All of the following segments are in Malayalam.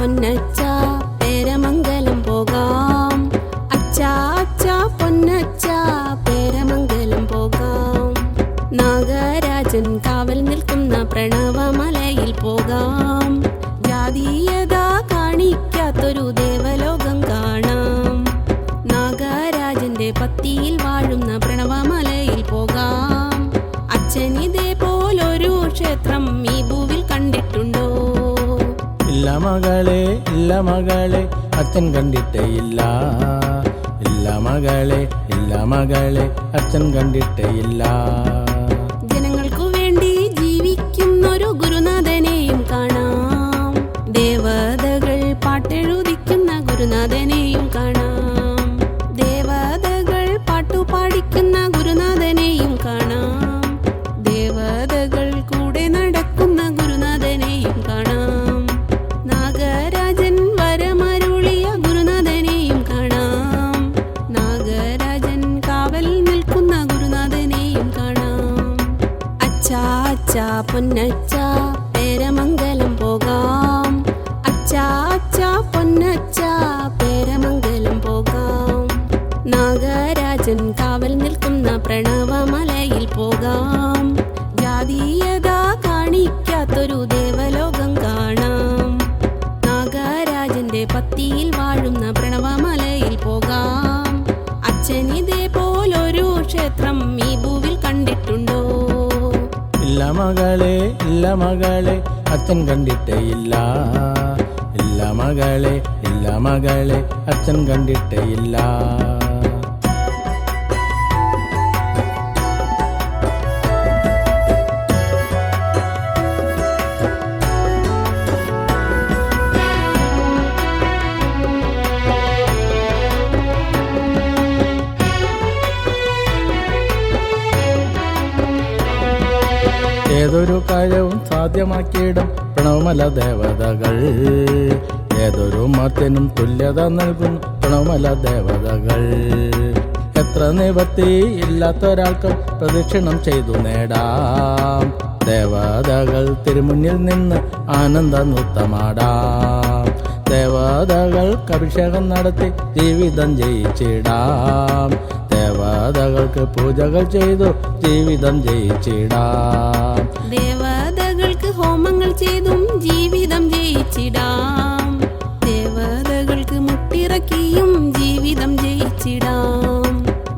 പൊന്നച്ച പേരമംഗലം പോകാം. അച്ഛാ അച്ഛാ പൊന്നച്ച പേരമംഗലം പോകാം. നാഗരാജൻ കാവൽ നിൽക്കുന്ന പ്രണവമലയിൽ പോകാം. ജാതീയത കാണിക്കാത്തൊരു ദേവലോകം കാണാം. നാഗരാജന്റെ പത്തിയിൽ വാഴുന്ന പ്രണവമലയിൽ പോകാം. അച്ഛനിതേ പോലൊരു ക്ഷേത്രം ഈ ഭൂവിൽ കണ്ടിട്ടുണ്ടോ? ഇല്ല മകളെ, ഇല്ല മകളെ, അച്ഛൻ കണ്ടിട്ടേ ഇല്ല. ഇല്ല മകളെ, ഇല്ല മകളെ, അച്ഛൻ കണ്ടിട്ടേ ഇല്ല. ജനങ്ങൾക്കു വേണ്ടി ജീവിക്കുന്നൊരു ഗുരുനാഥനെയും കാണാം. ദേവതകൾ പാട്ടെഴുതിക്കുന്ന ഗുരുനാഥനെയും കാണാം. ദേവതകൾ പാട്ടുപാടിക്കുന്ന ഗുരുനാഥനെയും കാണാം. ദേവതകൾ കൂടെ നടക്കുന്ന ഗുരുനാഥനെയും കാണാം. നാഗരാജൻ വരമരുളിയ ഗുരുനാഥനെയും കാണാം. നാഗരാജൻ കാവൽ നിൽക്കുന്ന ഗുരുനാഥനെയും കാണാം. അച്ഛാ അച്ഛാ പൊന്നച്ച പേരമംഗലം പോകാം. അച്ഛാ അച്ഛാ പൊന്നച്ച പേരമംഗലം പോകാം. നാഗരാജൻ കാവൽ നിൽക്കുന്ന പ്രണവമലയിൽ പോകാം. ജാതീയത കാണിക്കാത്തൊരു ദേവലോകം കാണാം. നാഗരാജന്റെ പത്തിയിൽ വാഴുന്ന പ്രണവമലയിൽ പോകാം. അച്ഛനിതേ പോലൊരു ക്ഷേത്രം ഈ ഭൂവിൽ കണ്ടിട്ടുണ്ടോ? ഇല്ല മകളെ, ഇല്ല മകളെ, അച്ഛൻ കണ്ടിട്ടേ ഇല്ല. ഇല്ല മകളെ, ഇല്ല മകളെ, അച്ഛൻ കണ്ടിട്ടേ ഇല്ല. ഏതൊരു കാര്യവും സാധ്യമാക്കിയിടും പ്രണവമല ദേവതകൾ. ഏതൊരു മർത്യനും തുല്യത നൽകുന്നു പ്രണവമല ദേവതകൾ. എത്ര നിവർത്തി ഇല്ലാത്തൊരാൾക്കും പ്രദക്ഷിണം ചെയ്തു നേടാം. ദേവതകൾ തിരുമുന്നിൽ നിന്ന് ആനന്ദ നൃത്തമാടാം. ദേവതകൾക്ക് അഭിഷേകം നടത്തി ജീവിതം ജയിച്ചിടാം. ദേവതകൾക്ക് പൂജകൾ ചെയ്തു ജീവിതം ജയിച്ചിടാം. ദേവതകൾക്ക് ഹോമങ്ങൾ ചെയ്തും ജീവിതം ജയിച്ചിടാം. ദേവതകൾക്ക് മുട്ടിറക്കിയും ജീവിതം ജയിച്ചിടാം.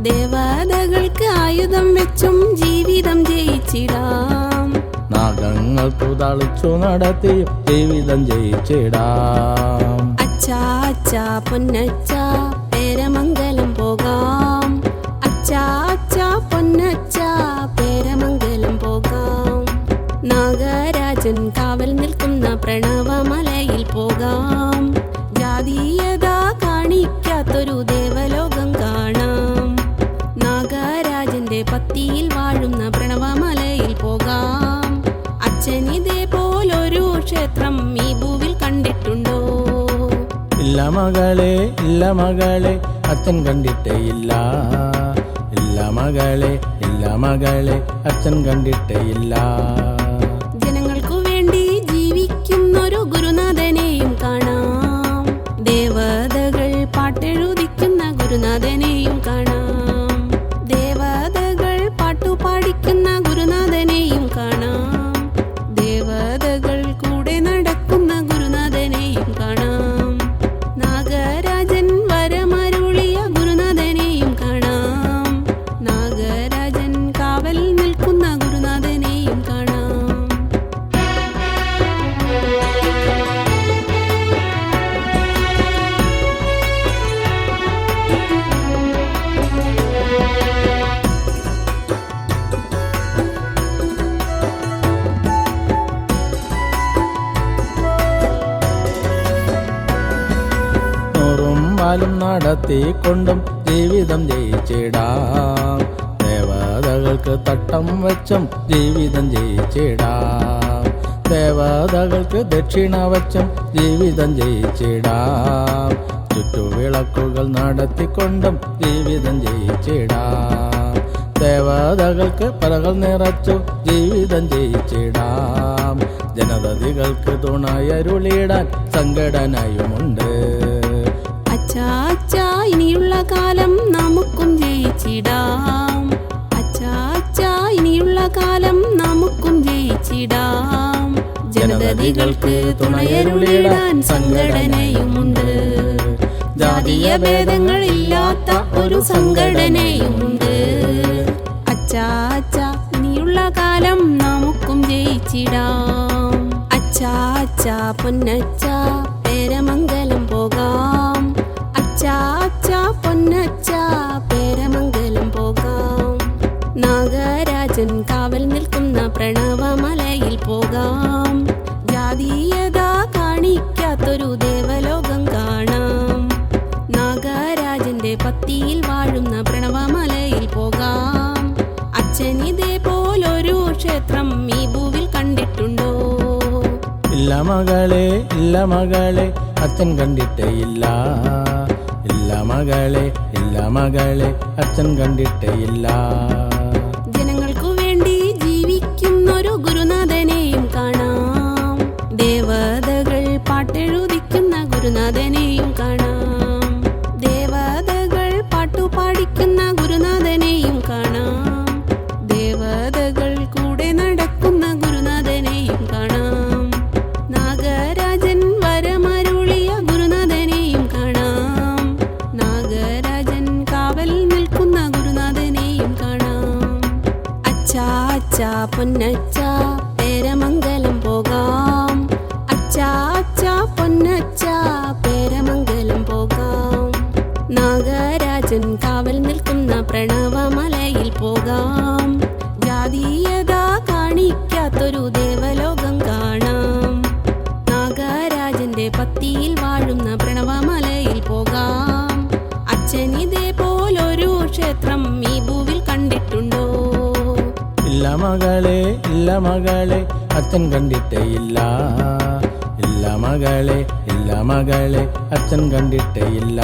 ദേവതകൾക്ക് ആയുധം വെച്ചും ജീവിതം ജയിച്ചിടാം. നാഗങ്ങൾക്ക് തളിച്ചു നടത്തിയും ജീവിതം ജയിച്ചിടാം. അച്ഛാ അച്ഛാ പൊന്നച്ച പേരമംഗലം പോകാം. അച്ഛാ അച്ഛാ പൊന്നച്ച പേരമംഗലം പോകാം. നാഗരാജൻ കാവൽ നിൽക്കുന്ന പ്രണവമലയിൽ പോകാം. ജാതീയത കാണിക്കാത്തൊരു ദേവലോകം കാണാം. നാഗരാജന്റെ പത്തിയിൽ വാഴുന്ന പ്രണവമലയിൽ പോകാം. അച്ഛനിതേ പോലൊരു ക്ഷേത്രം ഈ ഭൂവിൽ കണ്ടിട്ടുണ്ടോ? ഇല്ല മകളെ, ഇല്ല മകളെ, അച്ഛൻ കണ്ടിട്ടേ ഇല്ല. ഇല്ല മകളെ, ഇല്ല മകളെ, അച്ഛൻ കണ്ടിട്ടേ ഇല്ല. ജനങ്ങൾക്കു വേണ്ടി ജീവിക്കുന്നൊരു ഗുരുനാഥനെയും കാണാം. ദേവതകൾ പാട്ടെഴുതിക്കുന്ന ഗുരുനാഥനെയും കാണാം. ദേവതകൾ പാട്ടുപാടിക്കുന്ന ഗുരുനാഥനെയും കാണാം. ദേവതകൾ കൂടെ നടക്കുന്ന ഗുരുനാഥനെയും കാണാം. നാഗരാജൻ വരമരുളിയ ഗുരുനാഥനെയും കാണാം. നാഗരാജൻ കാവൽ നിൽക്കുന്ന ഗുരുനാഥനെയും കാണാം. പാലും നടത്തിക്കൊണ്ടും ജീവിതം ജയിച്ചിടാം. ദേവതകൾക്ക് തട്ടം വെച്ചും ജീവിതം ജയിച്ചിടാം. ദേവതകൾക്ക് ദക്ഷിണ വച്ചും ജീവിതം ജയിച്ചിടാം. ചുറ്റുവിളക്കുകൾ നടത്തിക്കൊണ്ടും ജീവിതം ജയിച്ചിടാം. ദേവതകൾക്ക് പറകൾ നിറച്ചു ജീവിതം ജയിച്ചിടാം. ജനതതികൾക്ക് തുണയരുളിടാൻ സംഘടനയുമുണ്ട്. അച്ഛാ അച്ഛാ ഇനിയുള്ള കാലം നമുക്കും ജയിച്ചിടാം. അച്ഛാ അച്ഛാ ഇനിയുള്ള കാലം നമുക്കും ജയിച്ചിടാം. ജനതതികൾക്ക് തുണയരുളിടാൻ സംഘടനയുമുണ്ട്. ജാതീയ ഭേദങ്ങളില്ലാത്ത ഒരു സംഘടനയുമുണ്ട്. അച്ഛാ അച്ഛാ ഇനിയുള്ള കാലം നമുക്കും ജയിച്ചിടാം. അച്ഛാ അച്ഛാ പൊന്നച്ഛാ പേരമംഗലം പോകാം. അച്ഛാ അച്ഛാ പൊന്നച്ഛാ പേരമംഗലം പോകാം. നാഗരാജൻ കാവൽ നിൽക്കുന്ന പ്രണവമലയിൽ പോകാം. ജാതീയത കാണിക്കാത്തൊരു ദേവലോകം കാണാം. നാഗരാജന്റെ പത്തിയിൽ വാഴുന്ന പ്രണവമലയിൽ പോകാം. അച്ഛനിതേ പോലൊരു ക്ഷേത്രം ഈ ഭൂവിൽ കണ്ടിട്ടുണ്ടോ? ഇല്ല മകളെ, ഇല്ല മകളെ, അച്ഛൻ കണ്ടിട്ടേ ഇല്ല. ഇല്ല മകളെ, ഇല്ല മകളെ, അച്ഛൻ കണ്ടിട്ടേ ഇല്ല. ജനങ്ങൾക്കു വേണ്ടി ജീവിക്കുന്നൊരു ഗുരുനാഥനെയും കാണാം. ദേവതകൾ പാട്ടെഴുതിക്കുന്ന ഗുരുനാഥനെയും കാണാം. ദേവതകൾ പാട്ടുപാടിക്കുന്ന ഗുരുനാഥനെയും കാണാം. ദേവതകൾ കൂടെ നടക്കുന്ന ഗുരുനാഥനെയും കാണാം. നാഗരാജൻ വരമരുളിയ ഗുരുനാഥനെയും കാണാം. നാഗരാജൻ കാവൽ നിൽക്കുന്ന ഗുരുനാഥനെയും കാണാം. അച്ഛാ അച്ഛാ പൊന്നച്ഛാ പേരമംഗലം പോകാം. അച്ഛാ അച്ഛാ പൊന്നച്ഛാ പേരമംഗലം പോകാം. നാഗരാജൻ കാവൽ നിൽക്കുന്ന പ്രണവമലയിൽ പോകാം. ജാതീയത കാണിക്കാത്തൊരു ദേവലോകം കാണാം. നാഗരാജന്റെ പത്തിയിൽ വാഴുന്ന പ്രണവമലയിൽ പോകാം. അച്ഛനിതേ പോലൊരു ക്ഷേത്രം ഈ ഭൂവിൽ കണ്ടിട്ടുണ്ടോ? ഇല്ല മകളെ, ഇല്ല മകളെ, അച്ഛൻ കണ്ടിട്ടേ ഇല്ല. ഇല്ല മകളെ, ഇല്ല മകളെ, അച്ഛൻ കണ്ടിട്ടേ ഇല്ല.